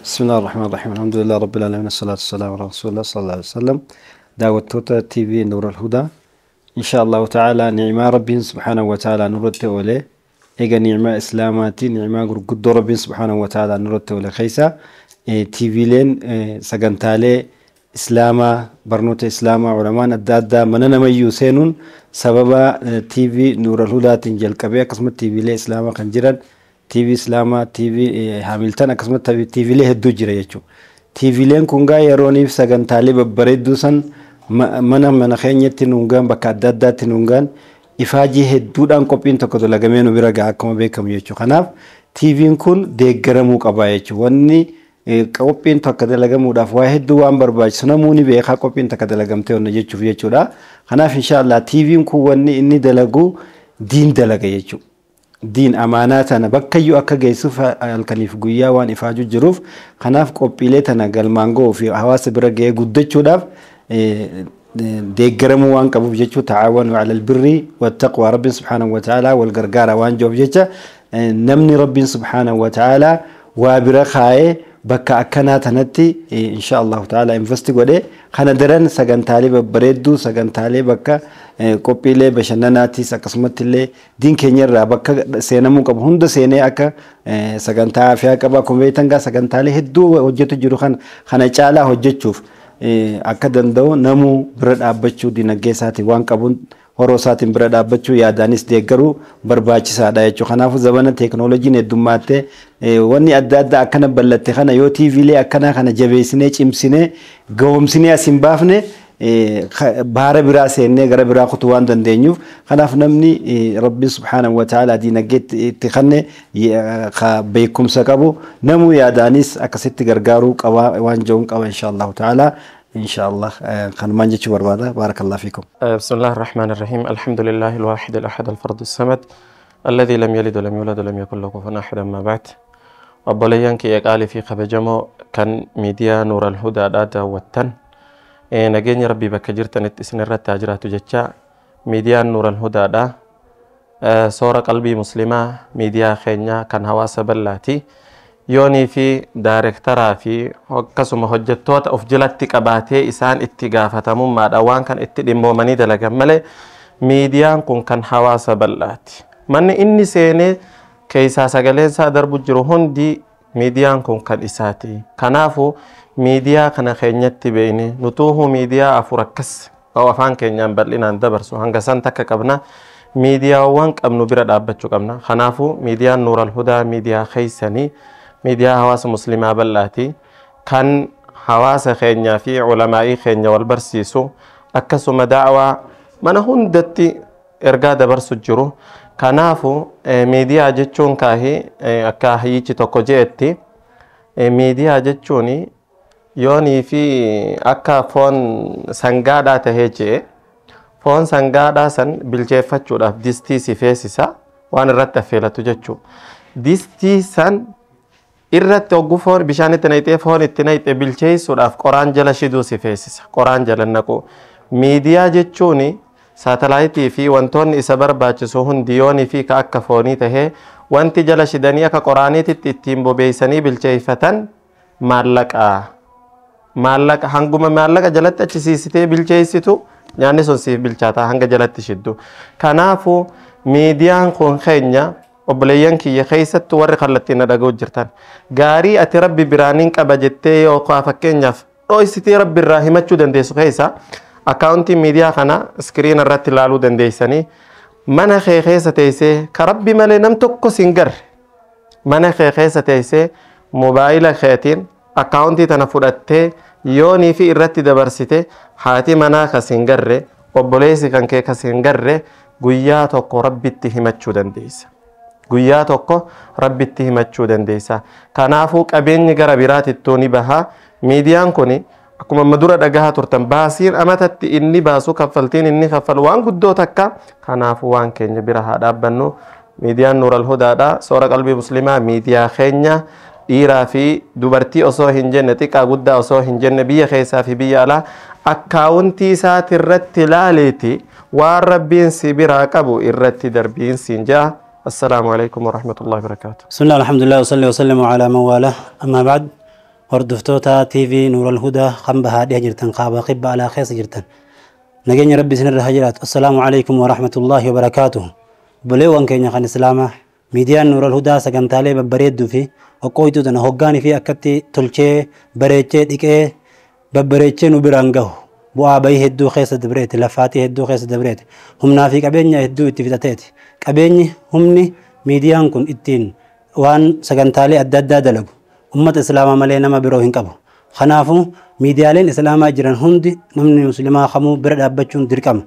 بسم الله الرحمن الرحيم الحمد لله رب العالمين الصلاة والسلام على رسول الله صلى الله عليه وسلم دعوة توتا تي في نور الهدى إن شاء الله تعالى نعمة ربي سبحانه وتعالى نورته وليه إيجا نعمة إسلاماتي نعمة قد ربي سبحانه وتعالى نورته وليه خيسا تي في لين سجنتالي إسلاما برنوت إسلاما علماء الدادة مننا ميو سينون سببا تي في نور الهدى تنجل كبير قسمة تي في لي إسلاما خنجرا تي في إسلاما تي في هاملتان قسمة تي في لي هدو جرا يجو تي في لين كونغا يروني في سجنتالي ببريدو سن mana keenyatti nuungaan bakka adda addaatti nuungaan ifaajii hedduudhaan qophiin tokko dalagamee nu bira ga'a akkuma beekamu jechuudha. Kanaaf TV'n kun deeggaramuu qaba jechuudha. Wanni qophiin tokko dalagamuudhaaf waa hedduu waan barbaachisu namoonni beekaa qophiin tokko dalagamtee honna jechuudha. Kanaaf inshallah TV'n kun wanni inni dalagu diin dalaga jechuudha. Diin amaanaa tana bakkayyuu akka geessuuf halkaniif guyyaa waan ifaaju jiruuf kanaaf qophiilee tana galmaangoo fi hawaasa bira ga'ee guddachuudhaaf deeggaramu waan qabuuf jechuudha. Tacaawanu ala albirri wattaqwa rabbiin subhaanahu wa ta'ala wal gargaara waan jiruuf jecha namni rabbiin subhaanahu wa ta'ala waa bira kaa'ee bakka akkanaa tanatti insha Allah ta'ala investi godhee kana daran sagantaalee babbareedduu sagantaalee bakka qophiilee bashannanaatiis akkasumatti illee diin keenyarraa bakka seenamuu qabu hunda seenee akka sagantaa afiyaa qaba akkuma beektan gaa sagantaalee hedduu hojjetu jiru kana caalaa hojjechuuf akka danda'u namuu bira dhaabbachuu dinagdee isaatiin waan qabuun horoo isaatiin bira dhaabbachuu yaadaanis deeggaruu barbaachisaadha jechuudha. Kanaafuu zabana teekinooloojiin heddummaatee wanni adda addaa akkana bal'atte kana yoo TVlee akkana kana jabeessinee cimsinee ga'oomsinee as hin baafne baara biraa seennee gara biraa kutuu waan dandeenyuuf kanaaf namni rabbi subhaanahu wa ta'ala dinagdee itti kanne beekumsa qabu namuu yaadaanis akkasitti gargaaruu qaba waan jiruun qaba insha Allah ta'ala. إن شاء الله كان مانجتش بربادة بارك الله فيكم. بسم الله الرحمن الرحيم الحمد لله الواحد الأحد الفرد الصمد الذي لم يلد ولم يولد ولم يكن له كفوا أحد. ما بعد أبوليان كي يقال في خبجمو كان ميديا نور الهدى داتا وتن نجيني ربي بكجرتن التسنير التاجرات جتشا ميديا نور الهدى دا صورة قلبي مسلمة ميديا خينيا كان هواس بلاتي يوني في دايركترا في قسم حجتوت of jalatti qabatee isaan itti gaafatamummaadha waan kan itti dhimmoomanii dalagan malee miidiyaan kun kan hawaasa bal'aati. Manni inni seenee keessaa sagaleensaa darbu jiru hundi miidiyaan kun kan isaati. Kanaafuu miidiyaa kana keenyatti beekne nutuuhu miidiyaa afur akkas afaan keenyaan bal'inaan dabarsu hanga san takka qabna miidiyaawwan qabnu bira dhaabbachuu qabna. Kanaafuu miidiyaan Nuural Hudaa miidiyaa keessanii ميديا هواس مسلمة بلاتي كان هواس خينيا في علماء خينيا والبرسيسو أكسو دعوة من هندتي إرقاد برسو جرو كنافو ميديا جتشون كاهي أكاهي تتوكو جيتي ميديا جتشوني يوني في أكا فون سنغادا تهيجي فون سنغادا سن بالجيفتشو داف ديستي سيفيسيسا وان الرتفيلة جتشو ديستي سن irratti oggufoon bishaan itti naqxee foon itti naqxee bilcheessuudhaaf qoraan jala shiduu si feesisa. Qoraan jala naqu. Miidiyaa jechuun saatalaayitii fi wantoonni isa barbaachisu hundi yoonii fi ka akka foonii tahee wanti jala shidanii akka qoraaniitti ittiin bobeessanii bilcheeffatan maallaqa. Maallaqa hanguma maallaqa jalatti achisiisitee bilcheessitu nyaanni sun siif bilchaataa hanga jalatti shiddu. Kanaafuu miidiyaan kun keenya obboleeyyan kiyya keessatti warri kallattiin dhaga'u jirtan gaarii ati rabbi biraaniin qaba jettee yookaan fakkeenyaaf dho'isitee rabbi irraa himachuu dandeessu keessa akkaawuntii miidiyaa kana iskiriina irratti ilaaluu dandeessanii mana kee keessa teessee ka rabbi malee nam tokko sin garre mana kee keessa teessee moobaayila keetiin akkaawuntii tana fudhattee yoonii fi irratti dabarsite haati manaa ka sin garre obboleessi kan kee ka sin garre guyyaa tokko rabbitti himachuu dandeessa. Guyyaa tokko rabbitti himachuu dandeessa. Kanaafuu qabeenyi gara biraatittuu ni baha. Miidiyaan kun akkuma madura dhagahaa turtan baasiin amatatti inni baasu kaffaltiin inni kaffalu waan guddoo takka. Kanaafuu waan keenya bira haa dhaabbannu. Miidiyaan Nuural Hudaadha. Soora qalbii muslimaa miidiyaa keenya dhiiraa fi dubartii osoo hin jenne xiqqaa guddaa osoo hin jenne biyya keessaa fi biyya alaa akkaawuntii isaati irratti ilaaleeti waan rabbiin si biraa qabu irratti darbiin siin jaa. السلام عليكم ورحمة الله وبركاته. بسم الله الحمد لله وصلي وسلم على من والاه. أما بعد hordoftoota TV Nuural Hudaa kan bahaadhiyaa jirtan qaaba qibba alaa keessa jirtan nageenya rabbi isinirra haa jiraatu. Assalaamu alaikum wa rahmatullaahi wa barakaatuh. Buleewwan keenya kan islaamaa miidiyaan Nuural Hudaa sagantaalee babbareedduu fi qoqqooytuudhaan hoggaanii fi akkatti tolchee bareechee dhiqee babbareechee nu biraan gahu bu'aa bayii hedduu keessa dabreeti, lafaatii hedduu keessa dabreeti, humnaa fi qabeenya hedduu itti fixateeti. Qabeenyi humni miidiyaan kun ittiin waan sagantaalee adda addaa dalagu ummata islaamaa malee nama biroo hin qabu. Kanaafuu miidiyaaleen islaamaa jiran hundi namni muslimaa kamuu bira dhaabbachuun dirqama.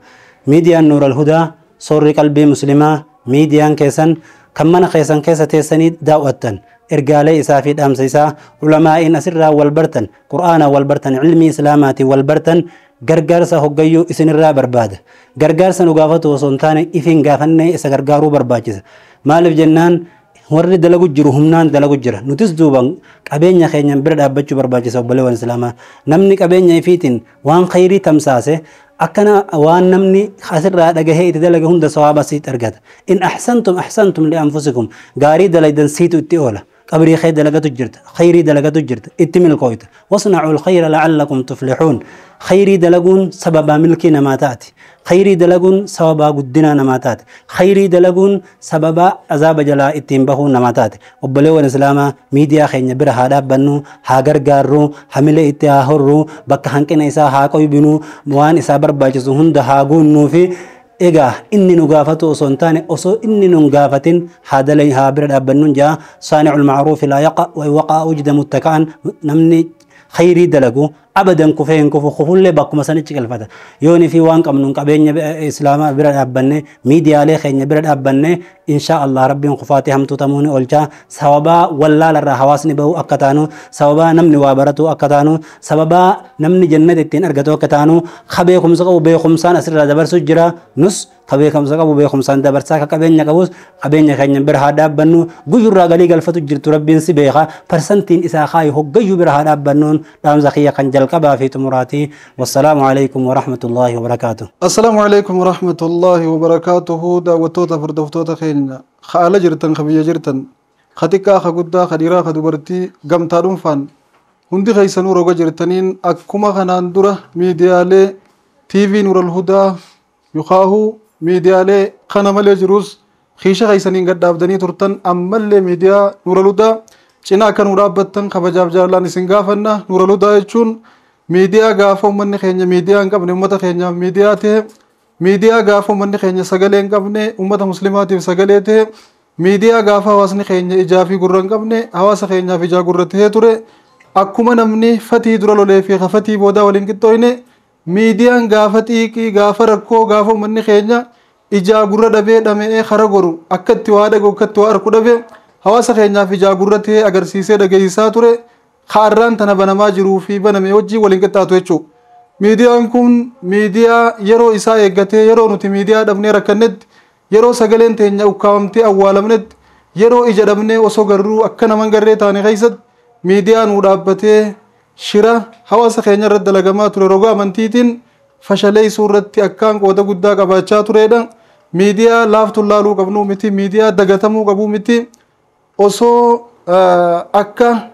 Miidiyaan Nuural Hudaa soorri qalbii muslimaa miidiyaan keessan kan mana keessan keessa teessanii daawwattan ergaalee isaa fi dhaamsa isaa ulamaa'iin asirraa wal bartan qur'aana wal bartan ilmii islaamaatiin wal bartan gargaarsa hoggayyuu isinirraa barbaada. Gargaarsa nu gaafatu osoo hin taane ifiin gaafannee isa gargaaruu barbaachisa. Maaliif jennaan warri dalagu jiru humnaan dalagu jira. Nutis duuban qabeenya keenyan bira dhaabbachuu barbaachisa obboleewwan islaamaa. Namni qabeenya ifiitiin waan khayrii tamsaase akkana waan namni asirraa dhagahee itti dalaga hunda sawaaba siit argata. In ahsantum li anfusikum gaarii dalaydan siitu itti oola. qabrii khayr dalagatu jirta, khayrii dalagatu jirta, itti milkooyta. Wasna'ul khayra la'allakum tuflihun. Khayrii dalaguun sababa milkii namaa taati. Khayrii dalaguun sababa guddina namaa taati. Khayrii dalaguun sababa azaaba jalaa ittiin bahuu namaa taati. Obboleewwan islaamaa miidiyaa keenya bira haa dhaabbannu, haa gargaarru, hamilee itti haa horru, bakka hanqina isaa haa qoybinu, waan isaa barbaachisu hunda haa guunnuu fi egaa inni nu gaafatu osoo hin taane osoo inni nu gaafatin haadalay haa bira dhaabbannuun jaa saani'ul ma'ruufi laa yaqa wa waqaa ujda muttaka'an namni khayrii dalagu abadan kufee hin kufu kufullee bakkuma sanichi qalfata yooni fi waan qabnuun qabeenya islaamaa bira dhaabbanne miidiyaalee keenya bira dhaabbanne insha Allah rabbiin kufaatii hamtuu tamuuni olchaa sababaa wallaalarraa hawaasni bahu akka taanu sababaa namni waa baratu akka taanu sababaa namni jannata ittiin argatu akka taanu beekumsa qabu beekumsaan asirraa dabarsu jira nus beekumsa qabu beekumsaan dabarsaa ka qabeenya qabus qabeenya keenya bira haa dhaabbannu guyyurraa galii galfatu jirtu rabbiin si beeka parsantiin isaa kaayi hoggayyuu bira haa dhaabbannuun dhaamsa kiyya kan jalqabaa fi xumuraatii wassalaamu alaikum warahmatullaahi wabarakaatuh. Assalaamu alaikum warahmatullaahi wabarakaatuhu. Daawwattoota hordoftoota keenya haala jirtan kabiyya jirtan xiqqaa ka guddaa ka dhiiraa ka dubartii gamtaa dhuunfaan hundi keessanuu roga jirtaniin akkuma kanaan dura miidiyaalee TV Nuural Hudaa yukaahu miidiyaalee kana malee jirus xiisha keessaniin gad dhaabdanii turtan ammallee miidiyaa Nuural Hudaa cinaa akka nu dhaabbattan kabajaaf jaalallaan isin gaafanna. Nuural Hudaa jechuun miidiyaa gaafa uummanni keenya miidiyaa hin qabne uummata keenyaaf miidiyaa ta'e, miidiyaa gaafa uummanni keenya sagalee hin qabne uummata muslimaatiif sagalee ta'e, miidiyaa gaafa hawaasni keenya ijaa fi gurra hin qabne hawaasa keenyaaf ijaa gurra ta'ee ture. Akkuma namni fatii dura lolee fi fatii boodaa waliin qixxooyne miidiyaan gaafa xiiqii gaafa rakkoo gaafa uummanni keenya ijaa gurra dhabee dhamee kara goru akka itti waa dhagahu akka itti waa arku dhabee hawaasa keenyaaf ijaa gurra ta'ee agarsiisee dhageessisaa ture. Haarraan tana banamaa jiruu fi baname wajjii waliin qixxaatu jechuudha. Miidiyaan kun miidiyaa yeroo isaa eeggatee yeroo nuti miidiyaa dhabnee rakkannetti yeroo sagaleen teenya ukkaamamtee awwaalamnetti yeroo ija dhabnee osoo garruu akka naman garree taane keessatti miidiyaa nuu dhaabbatee shira hawaasa keenya irratti dalagamaa ture roga amantiitiin fashalee isuu irratti akkaan qooda guddaa qabaachaa turedha. Miidiyaa laaftuun laaluu qabnu miti, miidiyaa dagatamuu qabu miti. Osoo akka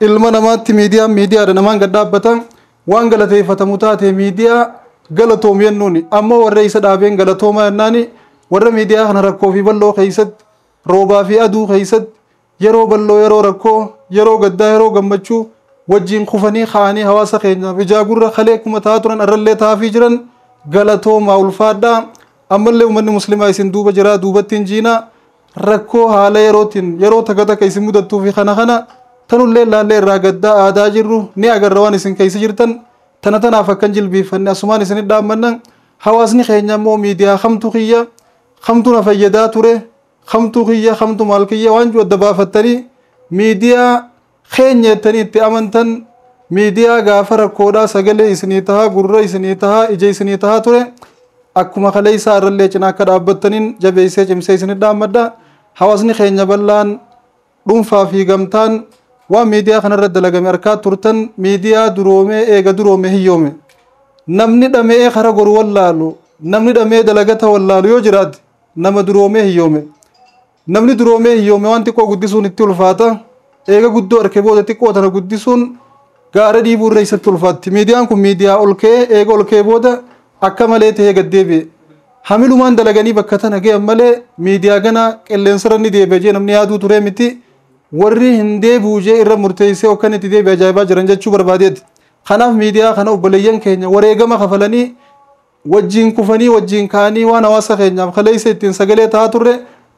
ilma namaatti miidiyaadha namaan gad dhaabbatan waan galateeffatamu taate miidiyaa galatoomu jennuuni. Ammoo warra isa dhaabeen galatoomaa jennaani warra miidiyaa kana rakkoo fi balloo keessatti roobaa fi aduu keessatti yeroo balloo yeroo rakkoo yeroo gaddaa yeroo gammachuu wajjiin kufanii kaanii hawaasa keenyaaf ijaa gurra kalee kuma taa turan irrallee taafii jiran galatoomaa ulfaadhaa. Ammallee uummanni muslimaa isin duuba jiraa duubatti hin jiinaa rakkoo haala yerootiin yeroo takka takka isin mudattuu fi kana tanullee laallee irraa gaddaa aadaa jirru ni agarra waan isin keessa jirtan tanaaf akkan jilbiiffanne asumaan isin dhaammannan hawaasni keenya immoo miidiyaa kamtu kiyya kamtu na fayyadaa ture kamtu kiyya kamtu maal kiyya waan jiru adda baafattanii miidiyaa keenya jettanii itti amantan miidiyaa gaafa rakkoodhaa sagalee isinii tahaa gurra isinii tahaa ija isinii tahaa ture akkuma kalee isaa irrallee cinaa akka dhaabbattaniin jabeessee cimsee isin dhaammadha. Hawaasni keenya bal'aan dhuunfaa fi gamtaan waan miidiyaa kanarratti dalagame harkaa turtan miidiyaa duroomee eega duroomee hiyyoome namni dhamee kara goru wallaalu namni dhamee dalagata wallaalu yoo jiraate nama duroomee hiyyoome. Namni duroomee hiyyoome waan xiqqoo guddisuun itti ulfaata eega guddoo harkee booda xiqqoo tana guddisuun gaara dhiibuu irra isatti ulfaatti miidiyaan kun miidiyaa ol ka'ee eega ol ka'ee booda akka malee ta'ee gad deebi'e hamilumaan dalaganii bakka tana ga'an malee miidiyaa gana qilleensarra ni deebi'e jee namni yaaduu ture miti warri hin deebi'u jee irra murteessee okkan itti deebi'e ajaa'ibaa jiran jechuu barbaadeeti kanaaf miidiyaa kana obboleeyyan keenya wareegama kafalanii wajjiin kufanii wajjiin kaanii waan hawaasa keenyaaf kaleessa ittiin sagalee ta'aa turre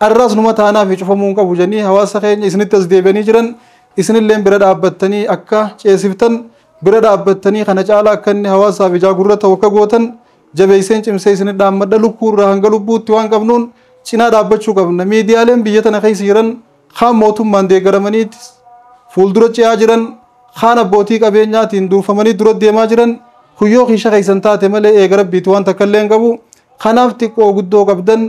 arraas numa taanaaf cufamuu hin qabu jennii hawaasa keenya isinitti as deebi'anii jiran isinillee bira dhaabbattanii akka ceesiftan bira dhaabbattanii kana caalaa akka inni hawaasaaf ijaa gurra ta'u akka gootan jabeesseen cimsee isinit dhaammadha lukkuurraa hanga lubbuutti waan qabnuun cinaa dhaabbachuu qabna miidiyaaleen biyya tana keessa jiran kaan mootummaan deeggaramaniiti fuuldura ce'aa jiran kaan abbootii qabeenyaatiin duufamanii dura deemaa jiran kuyyoo kiisha keessan taate malee eega rabbiiti waan takka illee hin qabu kanaaf xiqqoo guddoo qabdan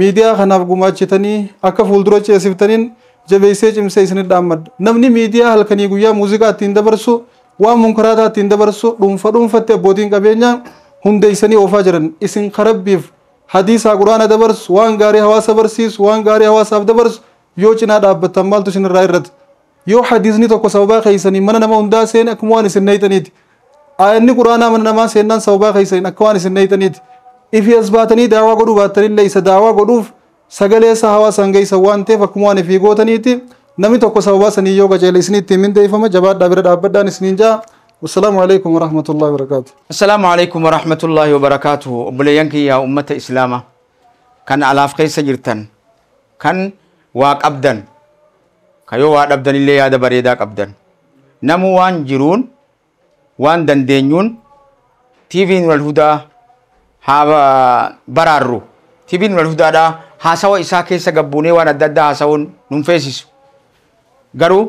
miidiyaa kanaaf gumaachitanii akka fuuldura ceesiftaniin jabeessee cimsee isinit dhaammadha namni miidiyaa halkanii guyyaa muuziqaa ittiin dabarsu waan munkaraataa ittiin dabarsu dhuunfatti abbootiin qabeenyaa hundeessanii oofaa jiran isin karabbiif hadiisaa quraana dabarsu waan gaarii hawaasa barsiisu waan gaarii hawaasaaf dabarsu yoo cinaa dhaabbattan maaltu isin irraa irratti yoo hadiisni tokko sababaa keessanii mana nama hundaa seene akkuma waan isin neeytaniiti ayanni quraanaa mana namaa seennaan sababaa keessanii akka waan isin neeytaniiti ifi as baatanii daawaa godhuu baattanillee isa daawaa godhuuf sagalee isaa hawaasaan geessa waan ta'eef akkuma waan ifii gootaniiti namni tokko sababaa sanii yoo qajeele isinitti mindeeffama jabaadhaa bira dhaabbadhaan isiniin jaa والسلام عليكم ورحمة الله وبركاته. السلام عليكم ورحمة الله وبركاته. أبليانكي يا أمة إسلامة كان ألاف قيس جرتن كان واق أبدن كيو واق أبدن اللي هذا بريداك أبدن نمو وان جرون وان دندنيون تيفين والهدى هذا برارو تيفين والهدى دا هاسوا إساكي سجبوني وانا ددا هاسون نمفيسيس قالوا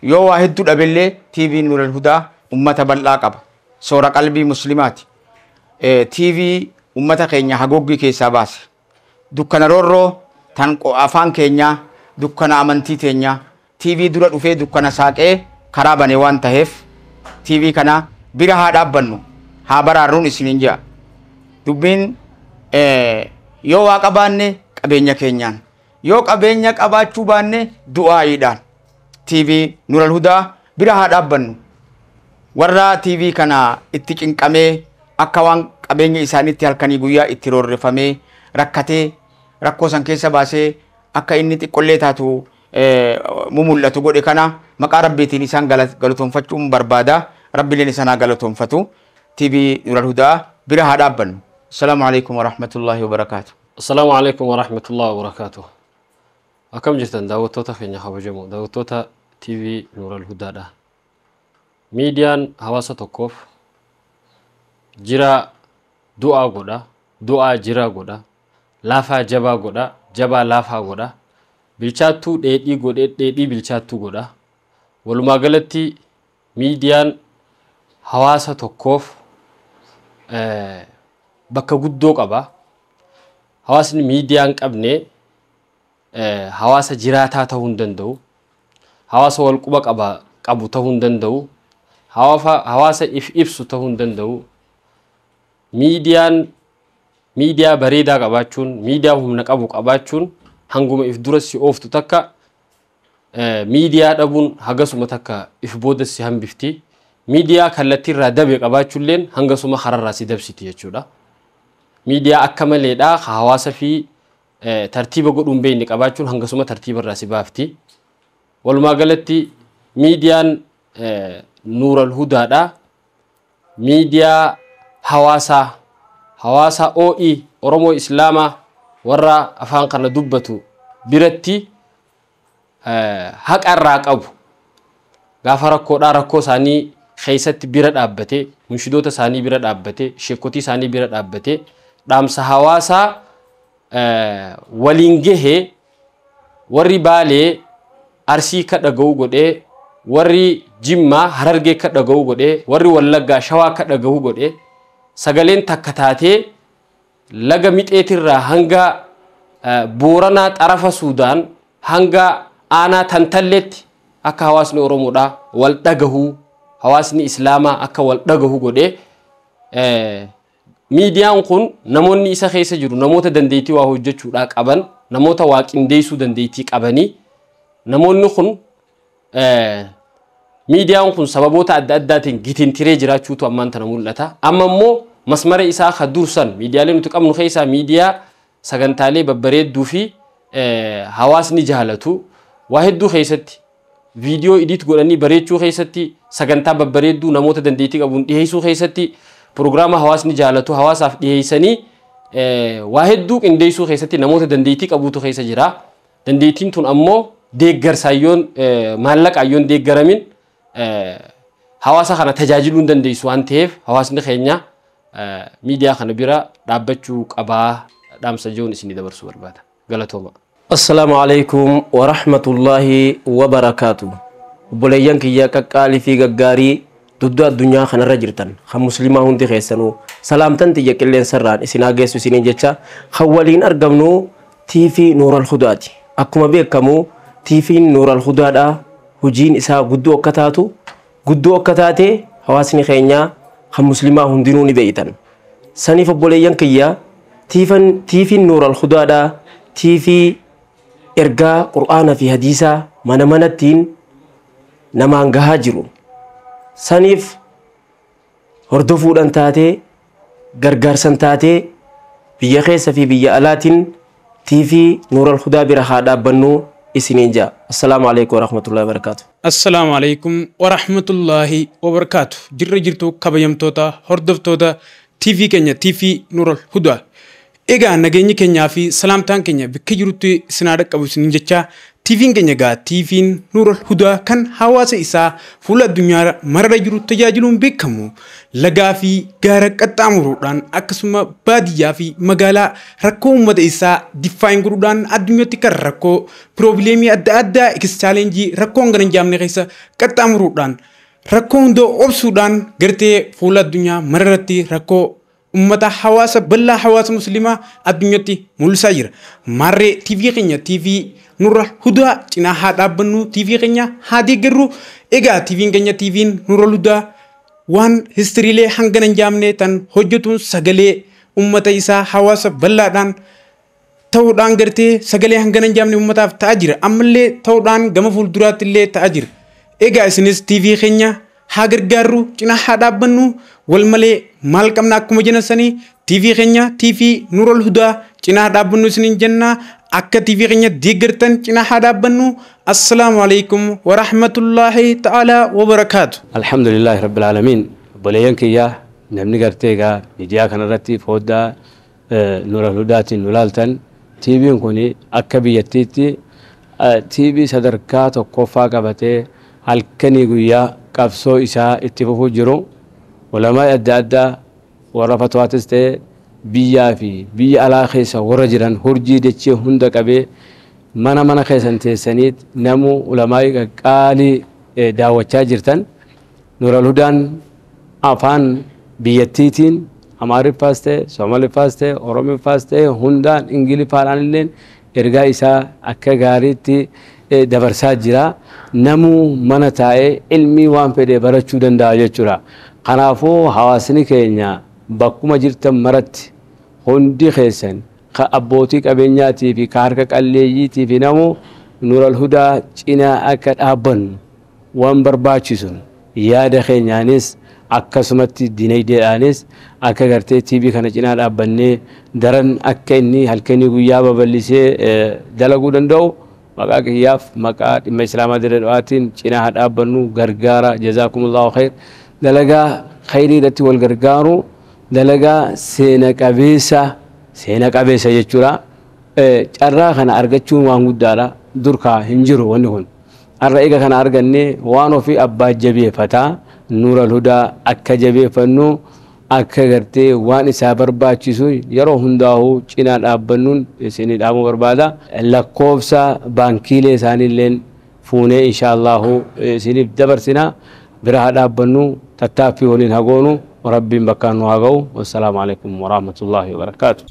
يو واحد تدبلي تيفين والهدى أمة بلقاب سورة قلبي مسلمات تي في أمة كينيا حقوقي كيسا باس دكان رورو تنقو أفان كينيا دكان أمانتي تينيا تي في دورة وفي دكان ساكي خراباني وان تهف تي في كنا بيرا هاد أبنو هابرارون إسنينجا دبين يو واقباني قبينيا كينيان يو قبينيا قباچو باني دعا إيدان تي في نور الهدى بيرا هاد أبنو warra TV kana itti cinqamee akka waan qabeenya isaaniitti halkanii guyyaa itti rorrefamee rakkatee rakkoo san keessa baasee akka inni xiqqollee taatu mumul'atu godhe kana maqaa rabbiitiin isaan galatoonfachuun barbaada rabbileen isaan galatoonfatu TV Nurul Hudaa bira haa dhaabbannu. Assalaamu alaykum wa rahmatullahi wa barakaatuh. Assalaamu alaykum wa rahmatullahi wa barakaatuh. Akkam jirtan daawwattoota keenya kabajamoo daawwattoota TV Nurul Hudaadha. Miidiyaan hawaasa tokkoof jira du'aa godha, du'aa jira godha, laafaa jabaa godha, jabaa laafaa godha, bilchaattuu dheedhii godhe dheedhii bilchaattuu godha. Walumaa galatti miidiyaan hawaasa tokkoof bakka guddoo qaba. Hawaasni miidiyaan qabne hawaasa jiraataa ta'uu hin danda'u. Hawaasa walquba qabu ta'uu hin danda'u. Hawaasa ibsu ta'uu hin danda'u. Miidiyaa bareedaa qabaachuun, miidiyaa humna qabu qabaachuun hanguma if dura si ooftu takka miidiyaa dhabuun hagasuma takka if booda si hambifti. Miidiyaa kallattii irraa dabe qabaachuulleen hangasuma hararraa si dabsiti jechuudha. Miidiyaa akka maleedhaa hawaasa fi tartiiba godhuun beekne qabaachuun hangasuma tartiiba irraa si baafti. Walumaa galatti miidiyaan Nurul Hudaadha. Miidiyaa hawaasa OE Oromoo Islaamaa warra afaan kana dubbatu biratti haqa irraa qabu. Gaafa rakkoodhaa rakkoo isaanii keessatti bira dhaabbate, munshidoota isaanii bira dhaabbate, sheekotii isaanii bira dhaabbate, dhaamsa hawaasaa waliin gahee warri Baalee Arsii ka dhaga'u godhee, warri Jimmaa Harargee ka dhaga'u godhee, warri Wallaggaa Shawaa ka dhaga'u godhee, sagaleen takka taatee laga mixeetirraa hanga Booranaa xarafa Suudaan hanga aanaa Tantalleetti akka hawaasni Oromoodhaa wal dhagahuu, hawaasni Islaamaa akka wal dhagahu godhee miidiyaan kun namoonni isa keessa jiru namoota dandeettii waa hojjechuudhaa qaban, namoota waa qindeessuu dandeettii qabanii namoonni kun miidiyaan kun sababoota adda addaatiin gitintiree jiraachuutu ammaan tana mul'ata. Amma immoo masmara isaa ka dursan miidiyaalee nuti qabnu keessaa miidiyaa sagantaalee babbareedduu fi hawaasni jaalatu waa hedduu keessatti viidiyoo edit godhanii bareechuu keessatti sagantaa babbareedduu namoota dandeettii qabuun dhiyeessuu keessatti Prograama hawaasni jaalatu hawaasaaf dhiyeessanii waa hedduu qindeessuu keessatti namoota dandeettii qabuutu keessa jira. Dandeettiin tun ammoo deeggarsaayyoon maallaqaayyoon deeggaramin hawaasa kana tajaajiluu hin dandeessu waan ta'eef hawaasni keenya miidiyaa kana bira dhaabbachuu qabaa dhaamsa joon isinii dabarsuu barbaada. Galatooma. Assalaamu alaykum wa rahmatullahi wa barakaatuh. Obboleeyyan kiyya qaqqaalii fi gaggaarii duddu addunyaa kanarra jirtan kan muslimaa hundi keessanuu salaamtan tiyya qilleensarraan isinaa geessu isiniin jecha kan waliin argamnu TV Nuural Hudaati. Akkuma beekamu TV'n Nuural Hudaadha. Hojiin isaa guddoo akka taate hawaasni keenya kan muslimaa hundinuu ni beeytan. Saniif obboleeyyan kiyya TV'n Nuural Hudaadha. TV ergaa Qur'aana fi hadiisaa mana manattiin namaan gahaa jiru. Saniif hordofuudhaan taatee gargaarsan taatee biyya keessa fi biyya alaatiin TV Nuural Hudaa bira haa dhaabbannu isiniin jaa. Assalaamu alaykum wa rahmatullahi wa barakatuh. Assalaamu alaykum wa rahmatullahi wa barakatuh. Jirra jirtu kabajamtoota hordoftoota TV keenya TV Nuural Hudaa. Egaa nageenyi keenyaa fi salaamtaan keenya bakka jirutti isinaa dhaqqabu isiniin jecha TV'n keenya gaa TV'n Nuural Hudaa kan hawaasa isaa fuula addunyaa marara jiru tajaajiluun beekamu lagaa fi gaara qaxxaamuruudhaan akkasuma baadiyyaa fi magaalaa rakkoo uummata isaa diffaayin godhuudhaan addunyaatti kan rakkoo piroobileemii adda addaa ekstaaleenjii rakkoo hangana hin jaamne keessa qaxxaamuruudhaan rakkoo hunda obsuudhaan gartee fuula addunyaa mararatti rakkoo ummata hawaasa bal'aa hawaasa muslimaa addunyaatti mul'isaa jira. Marree TV keenya TV Nuural Hudaa cinaa haa dhaabbannu TV keenya haa deeggarru. Egaa TV'n keenya TV'n Nuural Hudaa waan histiriilee hangana hin jaamne tan hojjetuun sagalee ummata isaa hawaasa bal'aadhaan ta'uudhaan gartee sagalee hangana hin jaamne ummataaf ta'aa jira. Ammallee ta'uudhaan gama fuulduraatti illee ta'aa jira. Egaa isinis TV keenya haa gargaarru cinaa haa dhaabbannu wal malee maal qabna akkuma jenasanii TV keenya TV Nuural Hudaa cinaa dhaabbannu isiniin jenna. Akka TV keenya deeggartan cinaa haa dhaabbannu. Assalaamu alaykum wa rahmatullahi ta'ala wa barakaatu. Alhamdulillahi rabbil alamin. Obboleeyyan kiyya namni gartee egaa miidiyaa kanarratti foddaa Nuural Hudaatiin nu laaltan TV'n kun akka biyyattiitti TV sadarkaa tokkoffaa qabatee halkanii guyyaa qabsoo isaa itti fufuu jiru. Ulamaa adda addaa warra fatwaatis ta'e biyyaa fi biyya alaa keessa warra jiran hurjii dachee hunda qabee mana keessan teessaniit namu ulamaa qaqqaalii daawwachaa jirtan. Nuural Hudaan afaan biyyattiitiin Amaariffaas ta'e Soomaaliffaas ta'e Oromiffaas ta'e hundaan Ingiliffaadhaan illee ergaa isaa akka gaariitti dabarsaa jira. Namu mana taa'ee ilmii waan fedhe barachuu danda'a jechuudha. Kanaafuu hawaasni keenya bakkuma jirtan maratti hundi keessan ka abbootii qabeenyaatii fi ka harka qalleeyyiitii fi namu Nuural Hudaa cinaa akka dhaabbannu waan barbaachisu yaada keenyaanis akkasumatti dinagdeedhaanis akka gartee TV kana cinaa dhaabbannee daran akka inni halkanii guyyaa babal'isee dalaguu danda'u maqaa kiyyaaf maqaa dhimma islaamaa dirreedhaatiin cinaa haa dhaabbannu gargaara. Jazaakumullahu khayr. Dalagaa khayrii irratti wal gargaaru dalagaa seena qabeessa jechuudha. Carraa kana argachuun waan guddaadha. Durkaa hin jiru wanni kun. Har'a eega kana argannee waan ofii abbaa jabeeffataa Nuural Hudaa akka jabeeffannu akka gartee waan isaa barbaachisu yeroo hundaa'uu cinaa dhaabbannuun isinii dhaamuu barbaada. Lakkoofsa baankiilee isaaniillee fuunee inshaallahu isiniif dabarsina. Bira haa dhaabbannu tattaaffii waliin haa goonu. Rabbiin bakkaan nu haa ga'u. Wassalaamu alaykum wa rahmatullahi wa barakaatuh.